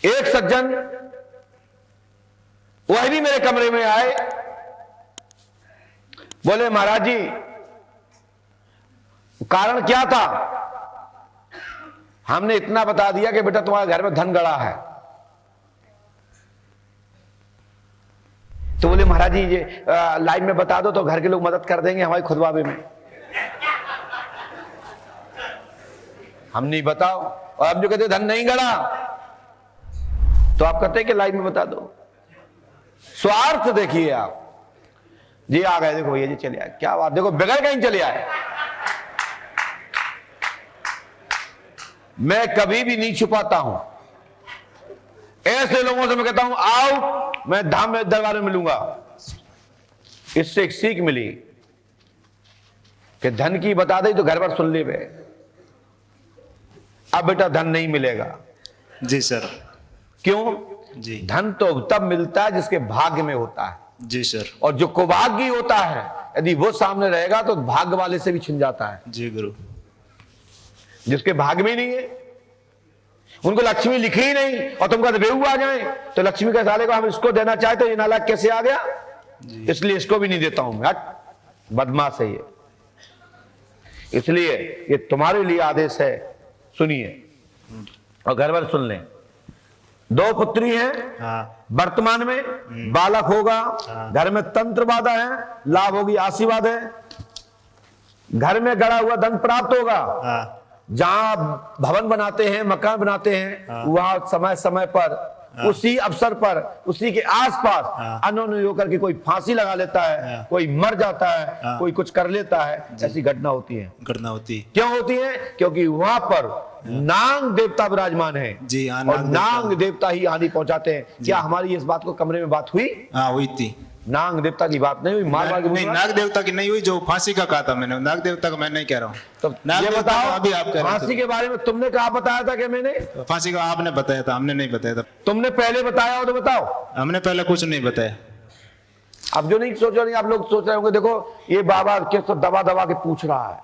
एक सज्जन वह भी मेरे कमरे में आए, बोले महाराज जी कारण क्या था? हमने इतना बता दिया कि बेटा तुम्हारे घर में धन गड़ा है। तो बोले महाराज जी ये लाइन में बता दो तो घर के लोग मदद कर देंगे हमारी खुदवाबे में। हम नहीं बताओ, और अब जो कहते धन नहीं गड़ा तो आप कहते हैं कि लाइन में बता दो। स्वार्थ देखिए आप जी। आ गए देखो भैया जी, चले आए, क्या बात, देखो बगैर कहीं चले आए। मैं कभी भी नहीं छुपाता हूं, ऐसे लोगों से मैं कहता हूं आओ मैं धाम में दरबार में मिलूंगा। इससे एक सीख मिली कि धन की बता दे तो घर पर सुन ले बे, अब बेटा धन नहीं मिलेगा। जी सर। क्यों? जी। धन तो तब मिलता है जिसके भाग्य में होता है। जी सर। और जो कुभाग्य होता है यदि वो सामने रहेगा तो भाग्य वाले से भी छिन जाता है। जी गुरु। जिसके भाग्य में नहीं है, उनको लक्ष्मी लिखी ही नहीं और तुम कहते बेहू आ जाए तो लक्ष्मी के साले को हम इसको देना चाहे तो ये नालायक कैसे आ गया, इसलिए इसको भी नहीं देता हूं मैं, बदमाश है ये। इसलिए ये तुम्हारे लिए आदेश है, सुनिए और घर भर सुन लें। 2 पुत्री हैं। हाँ। वर्तमान में बालक होगा। हाँ। घर में तंत्र बाधा है, लाभ होगी, आशीर्वाद है। घर में गड़ा हुआ धन प्राप्त होगा। हाँ। जहां भवन बनाते हैं, मकान बनाते हैं, हाँ। वहां समय समय पर हाँ। उसी अवसर पर उसी के आसपास हाँ। अनोनी होकर के कोई फांसी लगा लेता है। हाँ। कोई मर जाता है। हाँ। कोई कुछ कर लेता है। ऐसी घटना होती है। घटना होती। क्यों होती है? क्योंकि वहां पर नांग देवता विराजमान है। जी हाँ, और नांग देवता ही हानि पहुंचाते हैं। क्या हमारी इस बात को कमरे में बात हुई? हाँ हुई थी। नांग देवता की बात नहीं हुई। मार मार के नहीं, नाग देवता की नहीं हुई, जो फांसी का कहा था मैंने, नाग देवता का मैं नहीं कह रहा हूँ। तो नाग ये देवता बताओ का अभी आप कह रहे थे। फांसी के बारे में तुमने कहा बताया था कि मैंने? फांसी का आपने बताया था, हमने नहीं बताया था। तुमने पहले बताया हो तो बताओ। हमने पहले कुछ नहीं बताया। अब जो नहीं सोच रहे, आप लोग सोच रहे होंगे देखो ये बाबा के तो दबा दबा के पूछ रहा है,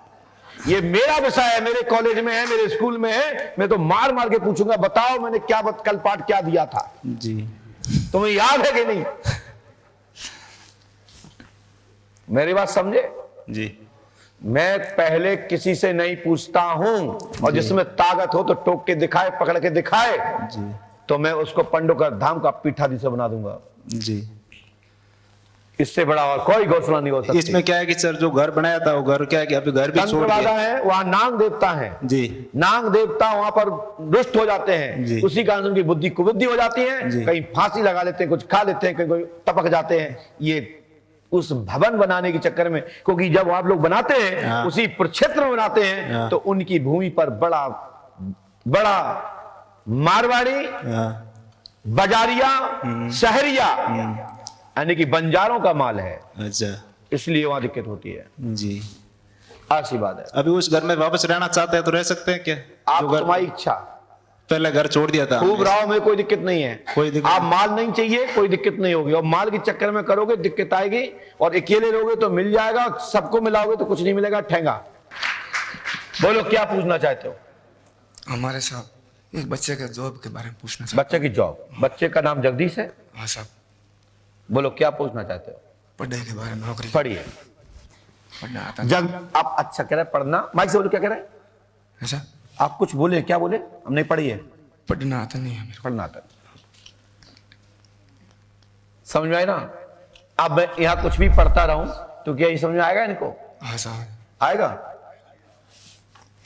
ये मेरा विषय है, मेरे कॉलेज में है, मेरे स्कूल में है, मैं तो मार मार के पूछूंगा बताओ मैंने क्या कल पाठ क्या दिया था। जी। तुम्हें याद है कि नहीं? मेरी बात समझे? जी। मैं पहले किसी से नहीं पूछता हूं, और जिसमें ताकत हो तो टोक के दिखाए, पकड़ के दिखाए, जी। तो मैं उसको पंडोकर धाम का पीठाधीश से बना दूंगा। जी। इससे बड़ा और कोई घोषणा नहीं हो सकती। इसमें क्या है कि सर जो घर बनाया था वो घर क्या है कि अभी घर भी छोड़ दिया है, वहां नाग देवता है। जी। नाग देवता वहां पर दुष्ट हो जाते हैं। उसी कारण उनकी बुद्धि कुबुद्धि हो जाती है। कहीं फांसी लगा लेते हैं, कुछ खा लेते हैं, कहीं कोई टपक जाते हैं। ये उस भवन बनाने के चक्कर में, क्योंकि जब आप लोग बनाते हैं हाँ। उसी प्रक्षेत्र में बनाते हैं हाँ। तो उनकी भूमि पर बड़ा बड़ा मारवाड़ी, हाँ। बाजारिया, शहरिया यानी कि बंजारों का माल है। अच्छा। इसलिए वहां दिक्कत होती है। जी। आशीर्वाद है। अभी उस घर में वापस रहना चाहते हैं तो रह सकते हैं क्या? आप जो घर तुम्हारी इच्छा, पहले घर छोड़ दिया था खूब रहो में कोई दिक्कत नहीं है। कोई दिक्कत आप माल नहीं चाहिए कोई दिक्कत नहीं होगी, और माल के चक्कर में करोगे दिक्कत आएगी, और अकेले रहोगे तो मिल जाएगा, सबको मिलाओगे तो कुछ नहीं मिलेगा, ठेंगा। बोलो क्या पूछना चाहते हो? हमारे साहब एक बच्चे के जॉब के बारे में पूछना चाहते बच्चे की जॉब। बच्चे का नाम जगदीश है? हाँ साहब। बोलो क्या पूछना चाहते हो? पढ़ाई के बारे में, नौकरी पढ़िए। पढ़ना आता जब आप अच्छा कह रहे हैं पढ़ना, माइक से बोलो क्या कह रहे हैं? ऐसा आप कुछ बोले, क्या बोले? हम नहीं पढ़ी है। पढ़ना आता नहीं है मेरे पढ़ना आता, समझ में आए ना? अब मैं यहां कुछ भी पढ़ता रहूं तो क्या ये समझ में आएगा इनको? को। हाँ साहब। आएगा।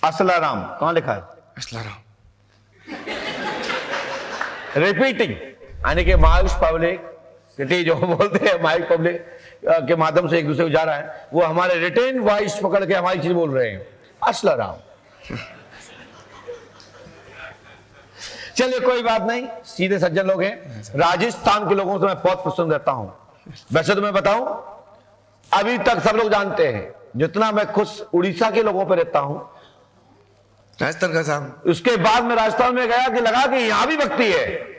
असलाराम कहां लिखा है? असलाराम। रिपीटिंग यानी कि माइक पब्लिक सिटी जो बोलते हैं, माइक पब्लिक के माध्यम से एक दूसरे को जा रहा है, वो हमारे रिटेन वॉइस पकड़ के हमारी चीज बोल रहे हैं। असलाराम। चलिए कोई बात नहीं, सीधे सज्जन लोग हैं। राजस्थान के लोगों से मैं बहुत पसंद रहता हूं। वैसे तो मैं बताऊं, अभी तक सब लोग जानते हैं, जितना मैं खुश उड़ीसा के लोगों पर रहता हूं, राजस्थान का साहब। उसके बाद में राजस्थान में गया कि लगा कि यहां भी भक्ति है,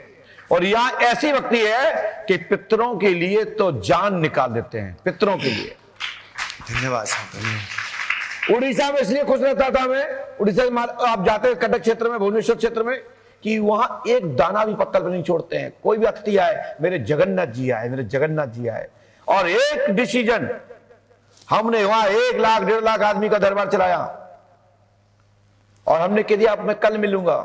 और यहां ऐसी भक्ति है कि पितरों के लिए तो जान निकाल देते हैं, पितरों के लिए। धन्यवाद साहब, धन्यवाद। उड़ीसा में इसलिए खुश रहता था मैं, उड़ीसा में आप जाते हैं कटक क्षेत्र में, भुवनेश्वर क्षेत्र में, कि वहां एक दाना भी पत्थर पर नहीं छोड़ते हैं। कोई भी अतिथि आए, मेरे जगन्नाथ जी आए, मेरे जगन्नाथ जी आए। और एक डिसीजन, हमने वहां 1 लाख 1.5 लाख आदमी का दरबार चलाया और हमने कह दिया अब मैं कल मिलूंगा,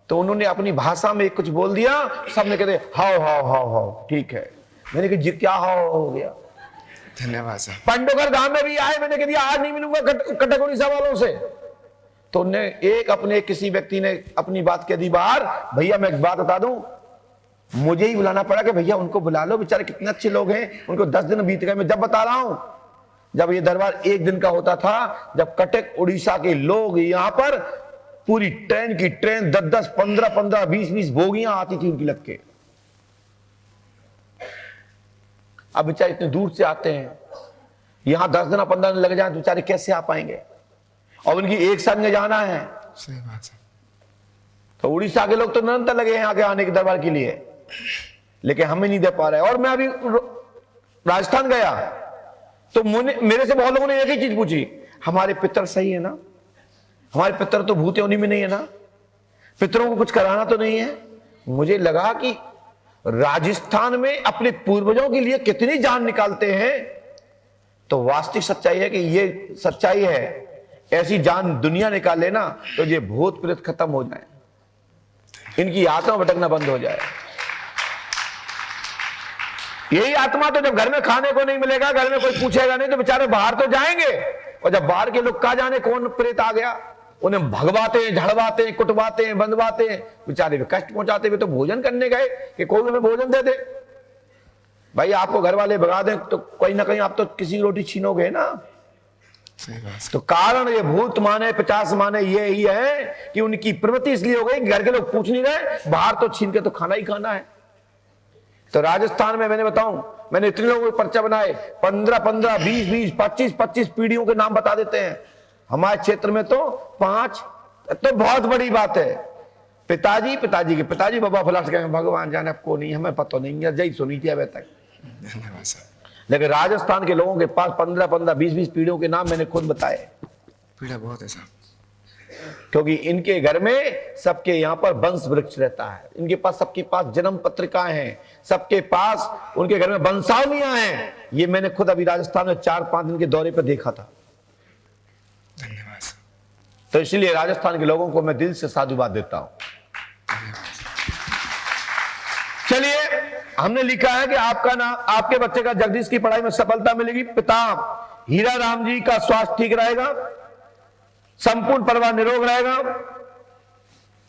तो उन्होंने अपनी भाषा में कुछ बोल दिया, सबने कहते हाओ हाओ हाओ हाओ, ठीक है। मैंने कहा जी क्या हाओ हो गया? धन्यवाद साहब। पंडोकर गांव में भी आए, मैंने कह दिया आज नहीं मिलूंगा कटक उड़ीसा वालों से। तो अपने किसी व्यक्ति ने अपनी बात कह दी बाहर। भैया मैं एक बात बता दूं, मुझे ही बुलाना पड़ा कि भैया उनको बुला लो, बेचारे कितने अच्छे लोग हैं, उनको 10 दिन बीत गए। मैं जब बता रहा हूं, जब ये दरबार 1 दिन का होता था, जब कटक उड़ीसा के लोग यहां पर पूरी ट्रेन 10-10, 15-15, 20-20 बोगियां आती थी उनकी लग के। अब बेचारे इतने दूर से आते हैं, यहां 10 दिन 15 दिन लग जाए तो बेचारे कैसे आ पाएंगे? और उनकी एक साथ में जाना है। सही बात है। तो उड़ीसा के लोग तो निरंतर लगे हैं आगे आने के दरबार के लिए, लेकिन हमें नहीं दे पा रहे। और मैं अभी राजस्थान गया तो मेरे से बहुत लोगों ने एक ही चीज पूछी, हमारे पितर सही है ना? हमारे पितर तो भूत योनि में नहीं है ना? पितरों को कुछ कराना तो नहीं है? मुझे लगा कि राजस्थान में अपने पूर्वजों के लिए कितनी जान निकालते हैं। तो वास्तविक सच्चाई है कि ये सच्चाई है, ऐसी जान दुनिया निकाल लेना तो ये भूत प्रेत खत्म हो जाए, इनकी आत्मा भटकना बंद हो जाए। यही आत्मा तो जब घर में खाने को नहीं मिलेगा, घर में कोई पूछेगा नहीं, तो बेचारे बाहर तो जाएंगे। और जब बाहर के लोग कहा जाने कौन प्रेत आ गया, उन्हें भगवाते हैं, झड़वाते हैं, कुटवाते हैं, बंधवाते हैं, बेचारे कष्ट पहुंचाते हुए तो भोजन करने गए कि कोई हमें भोजन दे दे। भाई आपको घर वाले भगा दें तो कहीं ना कहीं आप तो किसी रोटी छीनोगे ना। सही बात। तो कारण ये भूत माने 50 माने ये ही है कि उनकी प्रवृत्ति इसलिए हो गई, घर के लोग पूछ नहीं रहे, बाहर तो छीन के तो खाना ही खाना है। तो राजस्थान में मैंने बताऊं, मैंने इतने लोगों के पर्चा बनाए, 15-15, 20-20, 25-25 पीढ़ियों के नाम बता देते हैं। हमारे क्षेत्र में तो 5 तो बहुत बड़ी बात है। पिताजी के पिताजी बाबा फलाट कहेंगे भगवान जाने को नहीं, हमें पता नहीं है, जय सुनी थी अभी तक। धन्यवाद साहब। लेकिन राजस्थान के लोगों के पास 15-15, 20-20 पीढ़ियों के नाम मैंने खुद बताए, पीड़ा बहुत है साहब। क्योंकि इनके घर में सबके यहाँ पर वंश वृक्ष रहता है, इनके पास सबके पास जन्म पत्रिकाएं हैं, सबके पास उनके घर में वंशावलियां हैं। ये मैंने खुद अभी राजस्थान में 4-5 दिन के दौरे पर देखा था। धन्यवाद साहब। तो इसलिए राजस्थान के लोगों को मैं दिल से साधुवाद देता हूं। चलिए, हमने लिखा है कि आपका नाम, आपके बच्चे का जगदीश की पढ़ाई में सफलता मिलेगी, पिता हीरा राम जी का स्वास्थ्य ठीक रहेगा, संपूर्ण परिवार निरोग रहेगा,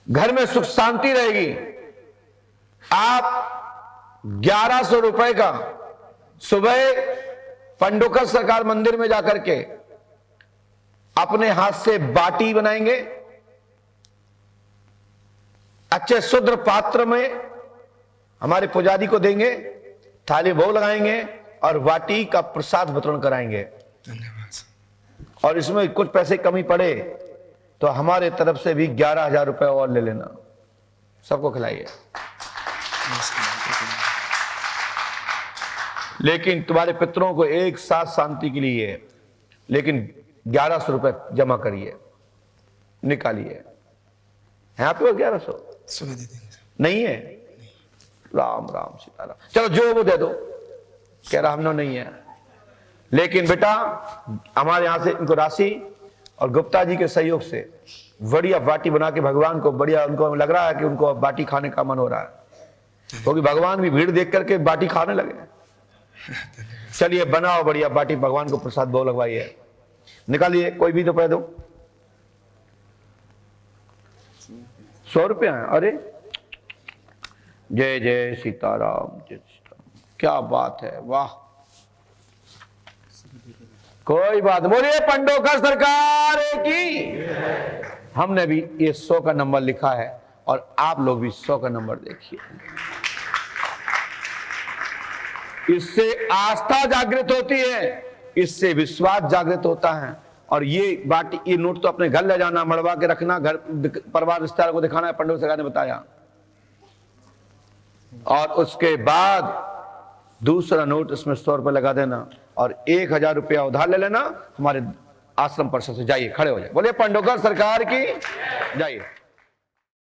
घर में सुख शांति रहेगी। आप 1100 रुपए का सुबह पंडोकर सरकार मंदिर में जाकर के अपने हाथ से बाटी बनाएंगे, अच्छे शुद्ध पात्र में हमारे पुजारी को देंगे, थाली भोग लगाएंगे और बाटी का प्रसाद वितरण कराएंगे। धन्यवाद साहब। और इसमें कुछ पैसे कमी पड़े तो हमारे तरफ से भी 11,000 रुपए और ले लेना, सबको खिलाइए। लेकिन तुम्हारे पितरों को एक साथ शांति के लिए, लेकिन 1100 रुपए जमा करिए, निकालिए। है आपके पास 1100? सुबह दे देंगे। नहीं है? राम राम सीताराम। चलो जो वो दे दो, कह रहा हमने नहीं है। लेकिन बेटा हमारे यहां से इनको राशि और गुप्ता जी के सहयोग से बढ़िया बाटी बना के भगवान को बढ़िया, उनको लग रहा है कि उनको बाटी खाने का मन हो रहा है, क्योंकि भगवान भी भीड़ देख करके बाटी खाने लगे। चलिए बनाओ बढ़िया बाटी, भगवान को प्रसाद भोग लगवाइए, निकालिए। कोई भी तो रुपए दो। 100 रुपया है? अरे जय जय सीताराम, जय सीताराम, क्या बात है, वाह। कोई बात, बोलिए पंडोकर सरकार की। हमने भी ये 100 का नंबर लिखा है और आप लोग भी 100 का नंबर देखिए। इससे आस्था जागृत होती है, इससे विश्वास जागृत होता है। और ये बाटी, ये नोट तो अपने घर ले जाना, मड़वा के रखना, घर परिवार रिश्तेदार को दिखाना है, पंडोकर सरकार ने बताया। और उसके बाद दूसरा नोट इसमें 100 रुपए लगा देना और 1000 रुपया उधार ले लेना हमारे आश्रम परिषद से। जाइए, खड़े हो जाए, बोलिए पंडोकर सरकार की, जाइए।